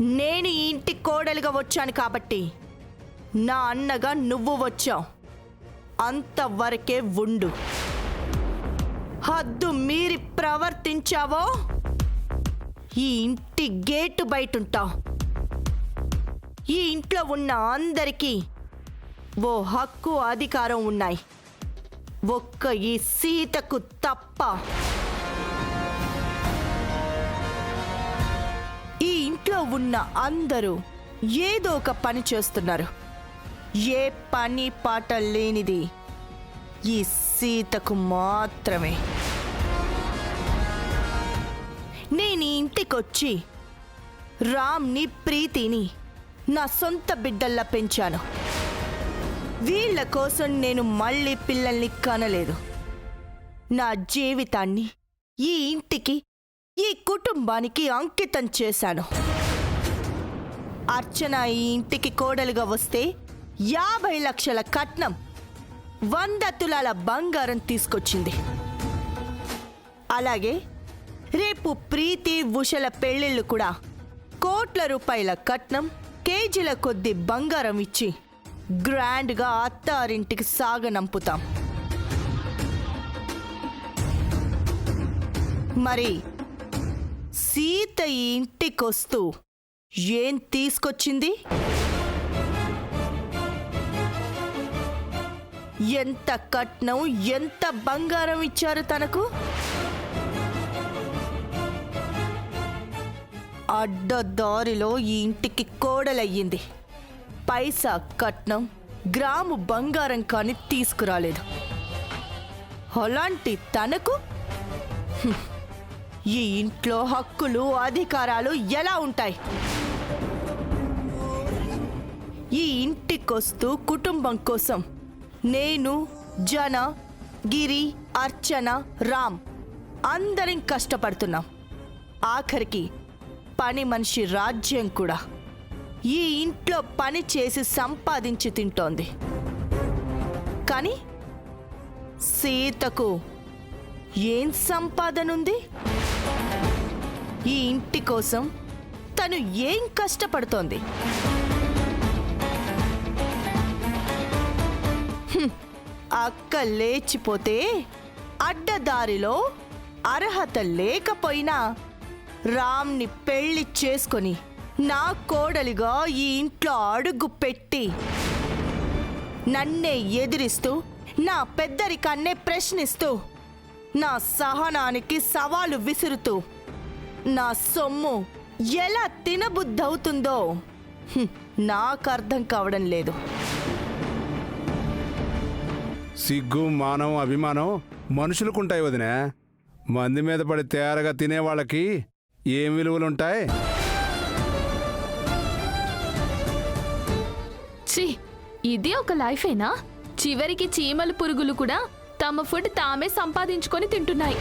నేను ఈ ఇంటి కోడలుగా వచ్చాను కాబట్టి నా అన్నగా నువ్వు వచ్చావు. అంతవరకే ఉండు. హద్దు మీరి ప్రవర్తించావో ఈ ఇంటి గేటు బయటుంటావు. ఈ ఇంట్లో ఉన్న అందరికీ ఓ హక్కు అధికారం ఉన్నాయి, ఒక్క ఈ సీతకు తప్ప. ఈ ఇంట్లో ఉన్న అందరూ ఏదో ఒక పని చేస్తున్నారు. ఏ పని పాట లేనిది ఈ సీతకు మాత్రమే. నేను ఈ ఇంటికొచ్చి రామ్ని, ప్రీతిని నా సొంత బిడ్డల్లా పెంచాను. వీళ్ళ కోసం నేను మళ్ళీ పిల్లల్ని కనలేదు. నా జీవితాన్ని ఈ ఇంటికి, ఈ కుటుంబానికి అంకితం చేశాను. అర్చన ఈ ఇంటికి కోడలుగా వస్తే 50 లక్షల కట్నం, 100 తులాల బంగారం తీసుకొచ్చింది. అలాగే రేపు ప్రీతి, ఉషల పెళ్లిళ్ళు కూడా కోట్ల రూపాయల కట్నం, కేజీల కొద్ది బంగారం ఇచ్చి గ్రాండ్గా అత్తారింటికి సాగనంపుతాం. మరి సీత ఈ ఇంటికొస్తూ ఏం తీసుకొచ్చింది? ఎంత కట్నం, ఎంత బంగారం ఇచ్చారు తనకు? అడ్డదారిలో ఈ ఇంటికి కోడలయ్యింది. పైసా కట్నం, గ్రాము బంగారం కానీ తీసుకురాలేదు. అలాంటి తనకు ఈ ఇంట్లో హక్కులు, అధికారాలు ఎలా ఉంటాయి? ఈ ఇంటికొస్తూ కుటుంబం కోసం నేను, జన, గిరి, అర్చన, రామ్ అందరం కష్టపడుతున్నాం. ఆఖరికి పని మనిషి రాజ్యం కూడా ఈ ఇంట్లో పని చేసి సంపాదించి తింటోంది. కానీ సీతకు ఏం సంపాదనుంది? ఈ ఇంటి కోసం తను ఏం కష్టపడుతోంది? అక్క లేచిపోతే అడ్డదారిలో అర్హత లేకపోయినా రామ్ని పెళ్లి చేసుకొని నా కోడలిగా ఈ ఇంట్లో అడుగు పెట్టి నన్నే ఎదిరిస్తూ, నా పెద్దరికాన్నే ప్రశ్నిస్తూ, నా సహనానికి సవాలు విసురుతూ నా సొమ్ము ఎలా తినబుద్ధవుతుందో నాకు అర్థం కావడం లేదు. సిగ్గు, మానం, అభిమానం మనుషులకుంటాయి వదినా. మంది మీద పడి తేరగా తినేవాళ్ళకి ఏం విలువలుంటాయి? ఇది ఒక లైఫేనా? చివరికి చీమలు, పురుగులు కూడా తమ ఫుడ్ తామే సంపాదించుకొని తింటున్నాయి.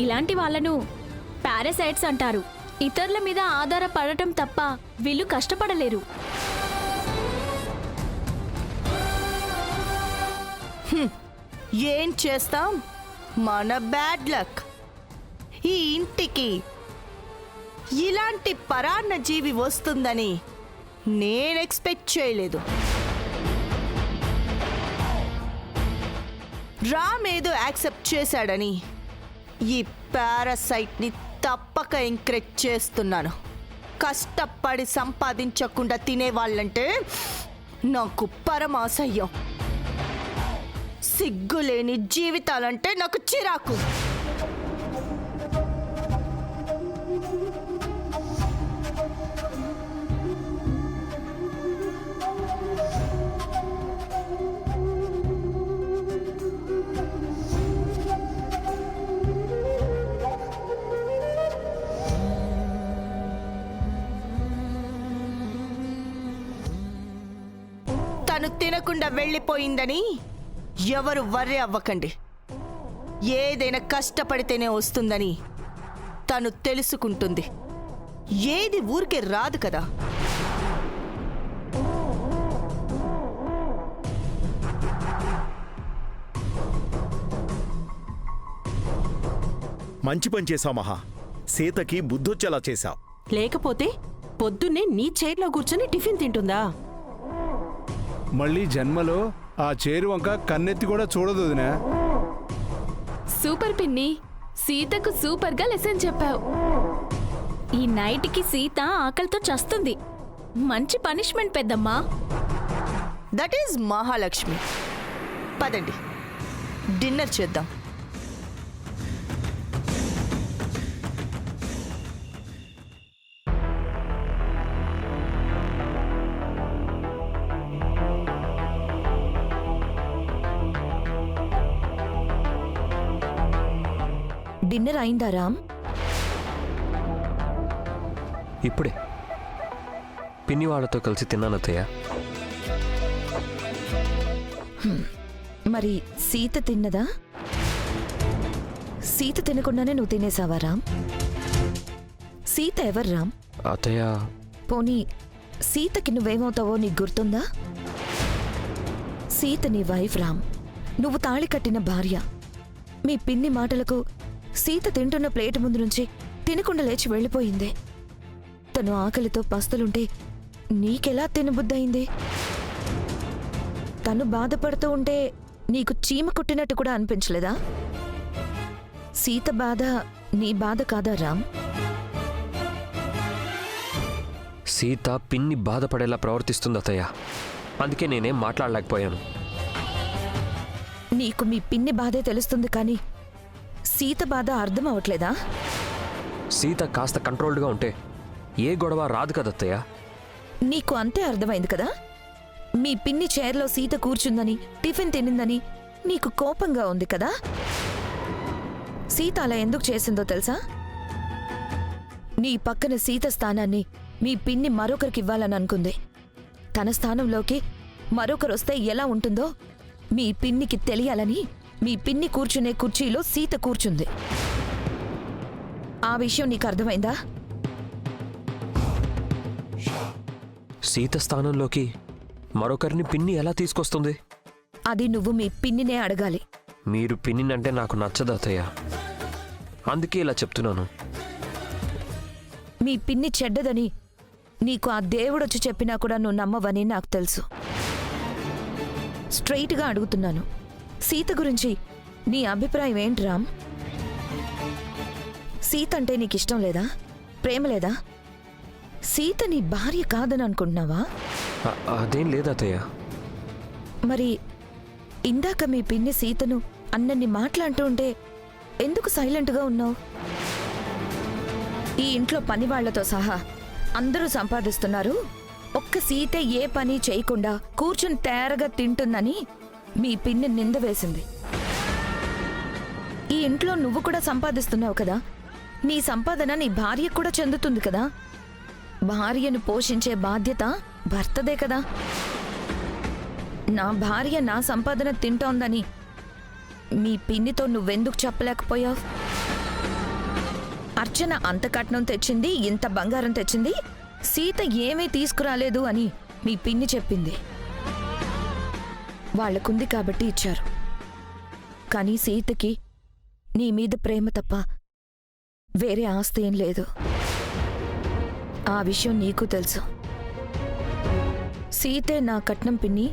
ఇలాంటి వాళ్ళను పారాసైట్స్ అంటారు. ఇతరుల మీద ఆధారపడటం తప్ప వీళ్ళు కష్టపడలేరు. ఏం చేస్తాం, మన బ్యాడ్ లక్. ఈ ఇంటికి ఇలాంటి పరాన్న జీవి వస్తుందని నేను ఎక్స్పెక్ట్ చేయలేదు. రామ్ ఏదో యాక్సెప్ట్ చేశాడని ఈ పారాసైట్ని తప్పక ఎంకరేజ్ చేస్తున్నాను. కష్టపడి సంపాదించకుండా తినేవాళ్ళంటే నాకు పరమాసహ్యం. సిగ్గులేని జీవితాలంటే నాకు చిరాకు. తను తినకుండా వెళ్ళిపోయిందని ఎవరు వర్రీ అవ్వకండి. ఏదైనా కష్టపడితేనే వస్తుందని తను తెలుసుకుంటుంది. ఏది ఊరికే రాదు కదా. మంచి పని చేశావు మహా. సీతకి బుద్ధొచ్చేలా చేశావు. లేకపోతే పొద్దున్నే నీ చైర్లో కూర్చొని టిఫిన్ తింటుందా? మళ్ళీ జన్మలో ఆ చేరు వంక కన్నెత్తి కూడా చూడదు వదినా. సూపర్ పిన్ని, సీతకు సూపర్గా లెసన్ చెప్పావు. ఈ నైట్కి సీత ఆకలితో చస్తుంది. మంచి పనిష్మెంట్ పెద్దమ్మా. That is Mahalakshmi. పదండి, డిన్నర్ చేద్దాం. డిన్నర్ అయిందా రామ్? ఇప్పుడే పిన్ని వాళ్ళతో కలిసి తిన్నాను అత్తయ్య. మరి సీత తిన్నదా? సీత తినకుండానే నువ్వు తినేసావా రామ్? సీత ఎవరు రామ్? అత్తయ్య, పోనీ సీతకి నువ్వేమవుతావో నీకు గుర్తుందా? సీత నీ వైఫ్ రామ్, నువ్వు తాళి కట్టిన భార్య. మీ పిన్ని మాటలకు సీత తింటున్న ప్లేట్ ముందు నుంచి తినకుండా లేచి వెళ్ళిపోయింది. తను ఆకలితో పస్తులుంటే నీకెలా తినబుద్దయింది? తను బాధపడుతూ ఉంటే నీకు చీమ కుట్టినట్టు కూడా అనిపించలేదా? సీత బాధ నీ బాధ కాదా రామ్? సీత పిన్ని బాధపడేలా ప్రవర్తిస్తుంది అత్తయ్య. అందుకే నేనేం మాట్లాడలేకపోయాను. నీకు మీ పిన్ని బాధే తెలుస్తుంది కానీ సీత బాధ అర్థం అవట్లేదా? సీత కాస్త కంట్రోల్డ్గా ఉంటే ఏ గొడవ రాదు కదత్తయ్య. నీకు అంతే అర్థమైంది కదా? మీ పిన్ని చైర్లో సీత కూర్చుందని, టిఫిన్ తినిందని నీకు కోపంగా ఉంది కదా? సీత అలా ఎందుకు చేసిందో తెలుసా? నీ పక్కన సీత స్థానాన్ని మీ పిన్ని మరొకరికి ఇవ్వాలని అనుకుంది. తన స్థానంలోకి మరొకరొస్తే ఎలా ఉంటుందో మీ పిన్నికి తెలియాలని మీ పిన్ని కూర్చునే కుర్చీలో సీత కూర్చుంది. ఆ విషయం నీకు అర్థమైందా? సీత స్థానంలోకి మరొకరిని పిన్ని ఎలా తీసుకొస్తుంది? అది నువ్వు మీ పిన్నినే అడగాలి. మీరు పిన్నినంటే నాకు నచ్చదు అత్తయ్య. అందుకే ఇలా చెప్తున్నాను. మీ పిన్ని చెడ్డదని నీకు ఆ దేవుడొచ్చి చెప్పినా కూడా నువ్వు నమ్మవని నాకు తెలుసు. స్ట్రైట్గా అడుగుతున్నాను, సీత గురించి నీ అభిప్రాయం ఏంటి రామ్? సీత అంటే నీకు ఇష్టం లేదా? ప్రేమ లేదా? సీత నీ భార్య కాదని అనుకుంటున్నావా? అదేం లేదు అత్తయ్య. మరి ఇందాక మీ పిన్ని సీతను అన్నన్ని మాట్లాడుతూ ఉంటే ఎందుకు సైలెంట్గా ఉన్నావు? ఈ ఇంట్లో పని వాళ్లతో సహా అందరూ సంపాదిస్తున్నారు, ఒక్క సీతే ఏ పని చేయకుండా కూర్చుని తేరగా తింటుందని మీ పిన్ని నింద వేసింది. ఈ ఇంట్లో నువ్వు కూడా సంపాదిస్తున్నావు కదా, నీ సంపాదన నీ భార్యకు కూడా చెందుతుంది కదా. భార్యను పోషించే బాధ్యత భర్తదే కదా. నా భార్య నా సంపాదన తింటోందని మీ పిన్నితో నువ్వెందుకు చెప్పలేకపోయావు? అర్చన అంత కట్నం తెచ్చింది, ఇంత బంగారం తెచ్చింది, సీత ఏమీ తీసుకురాలేదు అని మీ పిన్ని చెప్పింది. వాళ్లకుంది కాబట్టి ఇచ్చారు. కానీ సీతకి నీ మీద ప్రేమ తప్ప వేరే ఆస్తి ఏం లేదు. ఆ విషయం నీకు తెలుసు. సీతే నా కట్నం పిన్ని,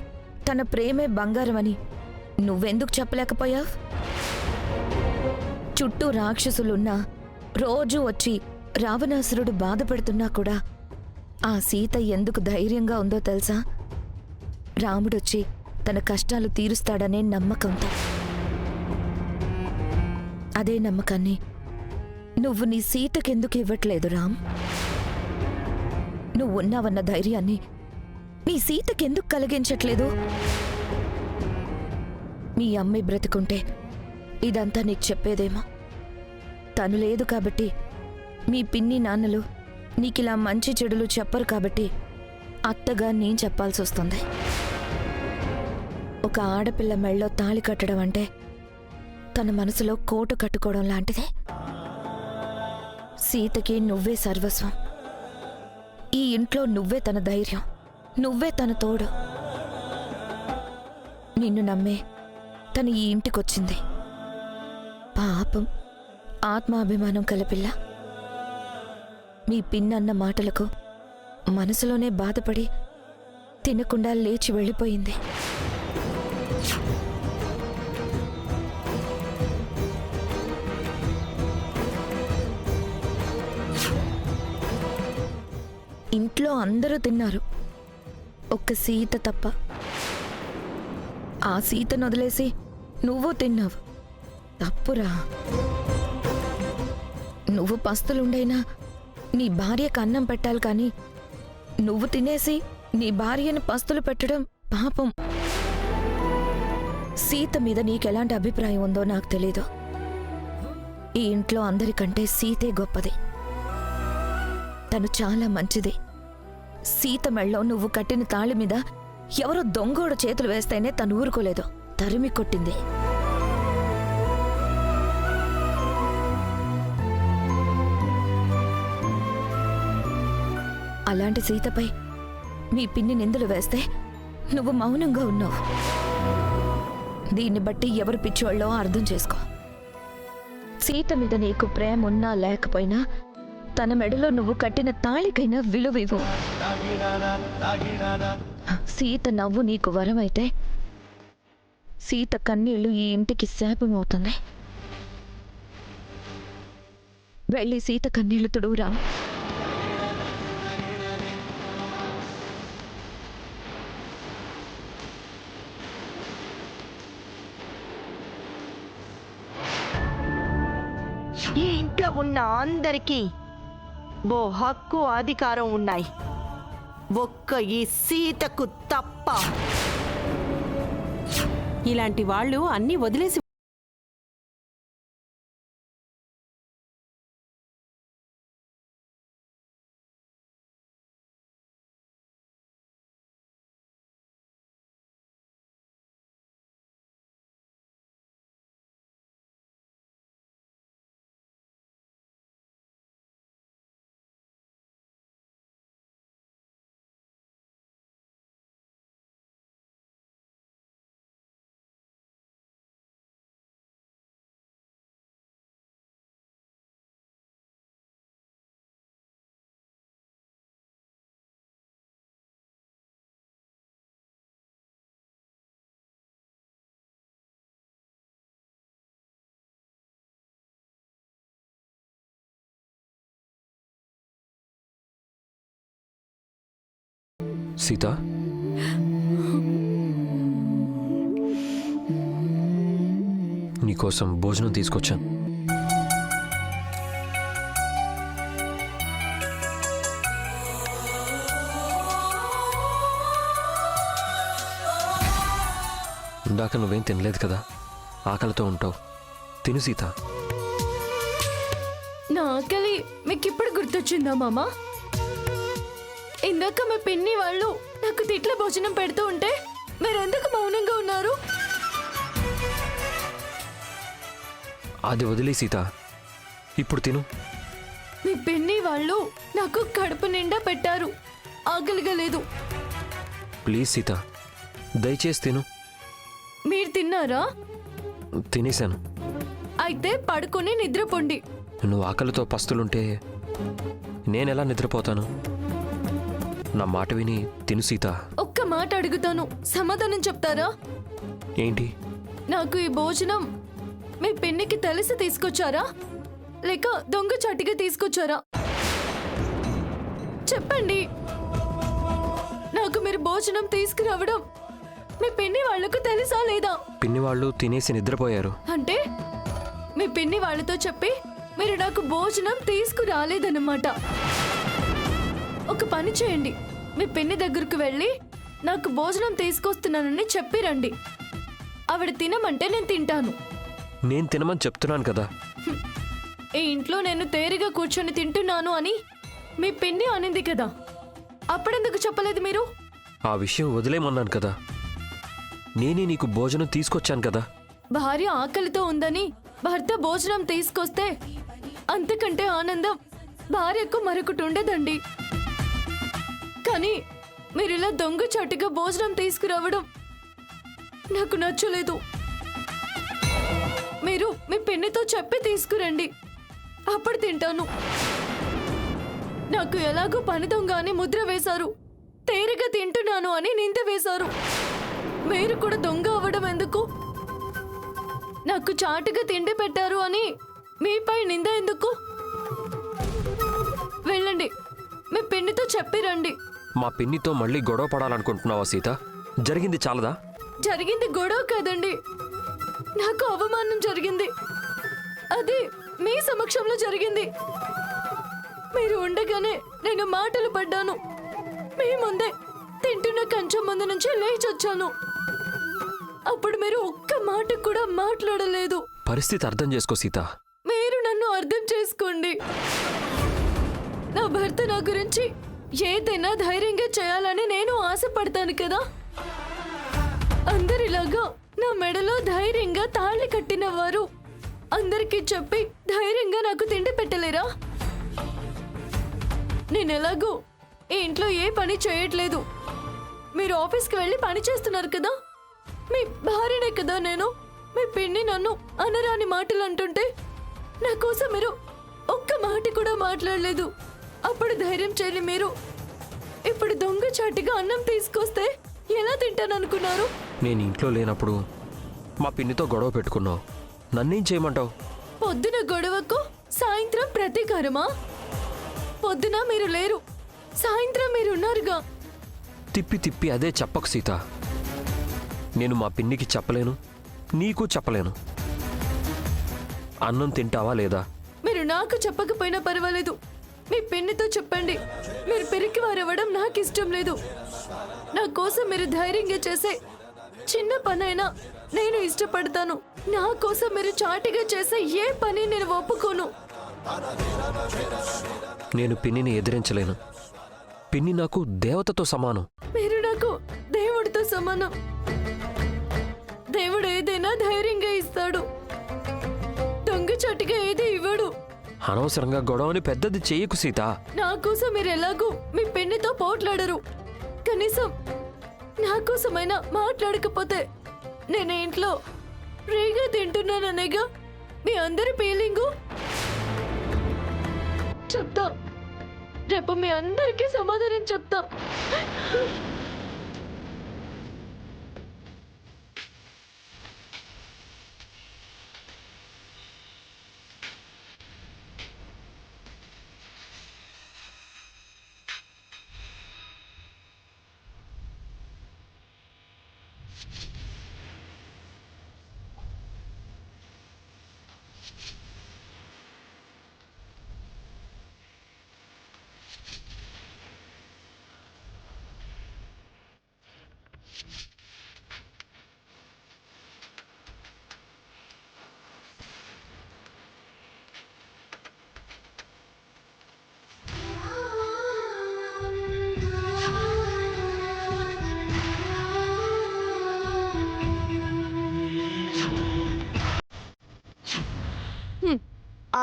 తన ప్రేమే బంగారమని నువ్వెందుకు చెప్పలేకపోయావు? చుట్టూ రాక్షసులున్నా, రోజూ వచ్చి రావణాసురుడు బాధపడుతున్నా కూడా ఆ సీత ఎందుకు ధైర్యంగా ఉందో తెలుసా? రాముడొచ్చి తన కష్టాలు తీరుస్తాడనే నమ్మకంతో. అదే నమ్మకాన్ని నువ్వు నీ సీతకెందుకు ఇవ్వట్లేదు రామ్? నువ్వు ఉన్నావన్న ధైర్యాన్ని నీ సీతకెందుకు కలిగించట్లేదు? మీ అమ్మాయి బ్రతుకుంటే ఇదంతా నీకు చెప్పేదేమో. తను లేదు కాబట్టి మీ పిన్ని నాన్నలు నీకిలా మంచి చెడులు చెప్పరు కాబట్టి అత్తగా నేను చెప్పాల్సి వస్తుంది. ఒక ఆడపిల్ల మెళ్ళో తాళి కట్టడం అంటే తన మనసులో కోటు కట్టుకోవడం లాంటిదే. సీతకి నువ్వే సర్వస్వం. ఈ ఇంట్లో నువ్వే తన ధైర్యం, నువ్వే తన తోడు. నిన్ను నమ్మే తను ఈ ఇంటికొచ్చింది. పాపం, ఆత్మాభిమానం కలపిల్ల. మీ పిన్నన్న మాటలకు మనసులోనే బాధపడి తినకుండా లేచి వెళ్ళిపోయింది. ఇంట్లో అందరూ తిన్నారు, ఒక్క సీత తప్ప. ఆ సీతను వదిలేసి నువ్వు తిన్నావు. తప్పురా. నువ్వు పస్తులుండైనా నీ భార్యకు అన్నం పెట్టాలి, కానీ నువ్వు తినేసి నీ భార్యను పస్తులు పెట్టడం పాపం. సీత మీద నీకెలాంటి అభిప్రాయం ఉందో నాకు తెలీదు. ఈ ఇంట్లో అందరికంటే సీతే గొప్పది. తను చాలా మంచిది. సీత మెళ్ళో నువ్వు కట్టిన తాళి మీద ఎవరో దొంగోడు చేతులు వేస్తేనే తను ఊరుకోలేదు, తరిమి కొట్టింది. అలాంటి సీతపై మీ పిన్ని నిందలు వేస్తే నువ్వు మౌనంగా ఉన్నావు. దీన్ని బట్టి ఎవరు పిచ్చోళ్ళో అర్థం చేసుకో. సీత మీద నీకు ప్రేమ ఉన్నా లేకపోయినా తన మెడలో నువ్వు కట్టిన తాళికైనా విలువివ్వు. సీత నవ్వు నీకు వరమైతే సీత కన్నీళ్లు ఈ ఇంటికి శాపమవుతుంది. వెళ్ళి సీత కన్నీళ్లు తుడువురా. ఈ ఇంట్లో ఉన్న అందరికీ ఓ హక్కు అధికారం ఉన్నాయి, ఒక్క ఈ సీతకు తప్ప. ఇలాంటి వాళ్ళు అన్నీ వదిలేసి సీత, నీకోసం భోజనం తీసుకొచ్చాను. ఇందాక నువ్వేం తినలేదు కదా, ఆకలితో ఉంటావు. తిను సీత. నా ఆకలి మీకు ఇప్పుడు గుర్తొచ్చిందా మామా? ఇందాక మా పిన్ని వాళ్ళు నాకు తిట్ల భోజనం పెడుతూ ఉంటే మీరెందుకు మౌనంగా ఉన్నారు? అది వదిలే సీత, ఇప్పుడు తిను. మీ పిన్ని వాళ్ళు నాకు కడుపు నిండా పెట్టారు, ఆకలిగా లేదు. ప్లీజ్ సీత, దయచేసి తిను. మీరు తిన్నారా? తినేశాను. అయితే పడుకొని నిద్రపోండి. నువ్వు ఆకలితో పస్తులుంటే నేనెలా నిద్రపోతాను? నా మాట విని తిను సీత. ఒక్క మాట అడుగుతాను, సమాధానం చెప్తారా? ఏంటి? నాకు ఈ భోజనం మీ పిన్నికి తెలిసి తీసుకొచ్చారా లేక దొంగ చాటిగా తీసుకొచ్చారా? చెప్పండి. నాకు మీరు భోజనం తీసుకురావడం మీ పిన్ని వాళ్లకు తెలుసా లేదా? పిన్ని వాళ్ళు తినేసి నిద్రపోయారు. అంటే మీ పిన్ని వాళ్ళతో చెప్పి మీరు నాకు భోజనం తీసుకురాలేదన్నమాట. ఒక పని చేయండి, మీ పిన్ని దగ్గరకు వెళ్ళి నాకు భోజనం తీసుకొస్తున్నానని చెప్పి రండి. ఆవిడ తినమంటే నేను తింటాను. నేను తినమని చెప్తున్నాను కదా. ఈ ఇంట్లో నేను తేరిగా కూర్చొని తింటున్నాను అని మీ పిన్ని అనింది కదా, అప్పుడెందుకు చెప్పలేదు మీరు? ఆ విషయం వదిలేమన్నాను కదా. నేనే నీకు భోజనం తీసుకొచ్చాను కదా. భార్య ఆకలితో ఉందని భర్త భోజనం తీసుకొస్తే అంతకంటే ఆనందం భార్యకు మరొకటి ఉండదండి. కానీ మీరిలా దొంగ చాటుగా భోజనం తీసుకురావడం నాకు నచ్చలేదు. మీరు మీ పిన్నితో చెప్పి తీసుకురండి, అప్పుడు తింటాను. నాకు ఎలాగో పని దొంగ అని ముద్ర వేశారు, తేలిగా తింటున్నాను అని నింద వేశారు. మీరు కూడా దొంగ అవ్వడం ఎందుకు? నాకు చాటుగా తిండి పెట్టారు అని మీపై నింద ఎందుకు? వెళ్ళండి, మీ పిన్నితో చెప్పి రండి. మా పిన్నితో మళ్ళీ గొడవ పడాలనుకుంటున్నావా సీత? జరిగింది చాలదా? జరిగింది గొడవ కాదండి, నాకు అవమానం జరిగింది. అది మీ సమక్షంలో జరిగింది. మీరు ఉండగానే నేను మాటలు పడ్డాను. మీ ముందే తింటున్న కంచం ముందు నుంచి లేచొచ్చాను. అప్పుడు మీరు ఒక్క మాట కూడా మాట్లాడలేదు. పరిస్థితి అర్థం చేసుకో సీత. మీరు నన్ను అర్థం చేసుకోండి. నా భర్త నా గురించి ఏదైనా ధైర్యంగా చేయాలని నేను ఆశపడతాను కదా. అందరిలాగా నా మెడలో ధైర్యంగా తాళి కట్టిన వారు అందరికీ చెప్పి ధైర్యంగా నాకు తిండి పెట్టలేరా? నేను ఎలాగో ఈ ఇంట్లో ఏ పని చేయట్లేదు. మీరు ఆఫీస్కి వెళ్ళి పని చేస్తున్నారు కదా. మీ భార్యనే కదా నేను. మీ పిన్ని నన్ను అనరాని మాటలు అంటుంటే నా కోసం మీరు ఒక్క మాట కూడా మాట్లాడలేదు. అప్పుడు ధైర్యం చేయని మీరు ఇప్పుడు దొంగచాటిగా అన్నం తీసుకొస్తే ఎలా తింటాననుకున్నారు? నేను ఇంట్లో లేనప్పుడు మా పిన్నితో గొడవ పెట్టుకున్నావు. నన్నేం చేయమంటావు? పొద్దున గొడవకు సాయంత్రం ప్రతీకారమా? పొద్దున మీరు లేరు, సాయంత్రం మీరున్నారుగా. తిప్పి తిప్పి అదే చెప్పకు సీత. నేను మా పిన్నికి చెప్పలేను, నీకు చెప్పలేను. అన్నం తింటావా లేదా? మీరు నాకు చెప్పకపోయినా పర్వాలేదు, మీ పిన్నితో చెప్పండి. మీరు పెరికి వారవ్వడం నాకు ఇష్టం లేదు. నా కోసం మీరు ధైర్యంగా చేసే చిన్న పనైనా నేను ఇష్టపడతాను. నా కోసం మీరు చాటిగా చేసే ఏ పని నేను ఒప్పుకోను. నేను పిన్నిని ఎదిరించలేను. పిన్ని నాకు దేవతతో సమానం. మీరు నాకు దేవుడితో సమానం. దేవుడు ఏదైనా ధైర్యంగా ఇస్తాడు, దొంగచాటిగా ఏది ఇవ్వడు. అనవసరంగా గొడవని పెద్దది చెయ్యకు సీత. నా కోసం మీరు ఎలాగూ మీ పెన్నితో పోట్లాడరు. కనీసం నా కోసమైనా మాట్లాడకపోతే నేను ఇంట్లో ఫ్రీగా తింటున్నాననేగా మీ అందరి ఫీలింగు. చెప్తా, రేపు మీ అందరికీ సమాధానం చెప్తా.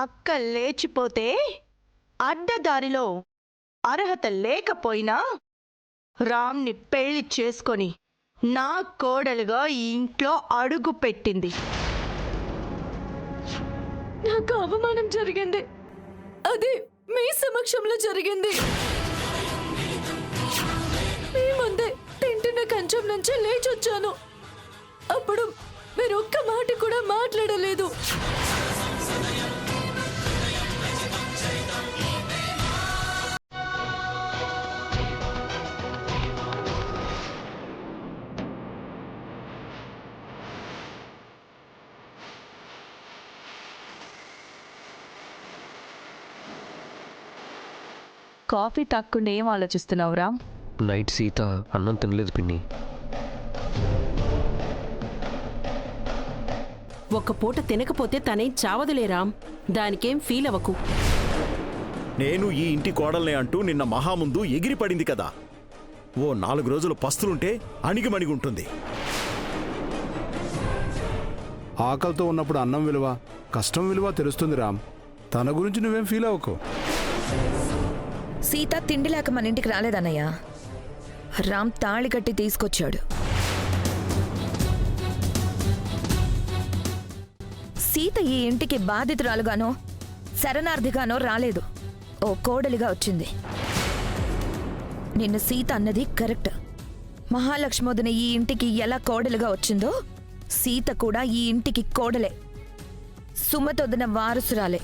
అక్క లేచిపోతే అడ్డదారిలో అర్హత లేకపోయినా రామ్ని పెళ్లి చేసుకొని నా కోడలుగా ఈ ఇంట్లో అడుగు పెట్టింది. నాకు అవమానం జరిగింది, అది మీ సమక్షంలో జరిగింది. మీ ముందే తింటున్న కంచం నుంచి లేచొచ్చాను. అప్పుడు మీరు ఒక్క మాట కూడా మాట్లాడలేదు. కాఫీ తాక్కుండా ఏం ఆలోచిస్తున్నావురా? నైట్ సీత అన్నం తినలేదు పిన్ని. ఒక్క పూట తినకపోతే తనేం చావదులేరాం, దానికేం ఫీల్ అవ్వకు. నేను ఈ ఇంటి కోడల్నే అంటూ నిన్న మహా ముందు ఎగిరిపడింది కదా. ఓ 4 రోజులు పస్తులుంటే అణిగిమణిగుంటుంది. ఆకలితో ఉన్నప్పుడు అన్నం విలువ, కష్టం విలువ తెలుస్తుంది రామ్. తన గురించి నువ్వేం ఫీల్ అవ్వకు. సీత తిండి లేక మన ఇంటికి రాలేదన్నయ్య. రామ్ తాళి కట్టి తీసుకొచ్చాడు. సీత ఈ ఇంటికి బాధితురాలుగానో శరణార్థిగానో రాలేదు. ఓ కోడలిగా వచ్చింది. నిన్న సీత అన్నది కరెక్ట్. మహాలక్ష్మోదన ఈ ఇంటికి ఎలా కోడలుగా వచ్చిందో సీత కూడా ఈ ఇంటికి కోడలే, సుమతొదన వారసురాలే.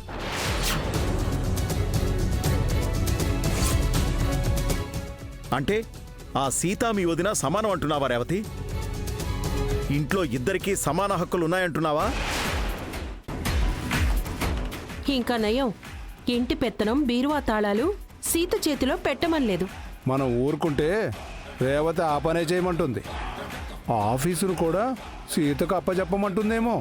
అంటే ఆ సీత మీ వదిన సమానం అంటున్నావా రేవతి? ఇంట్లో ఇద్దరికీ సమాన హక్కులు ఉన్నాయంటున్నావా? ఇంకా నయం, ఇంటి పెత్తనం బీరువా తాళాలు సీత చేతిలో పెట్టమనలేదు. మనం ఊరుకుంటే రేవతి ఆ పనే చేయమంటుంది. ఆ ఆఫీసును కూడా సీతకు అప్పచెప్పమంటుందేమో.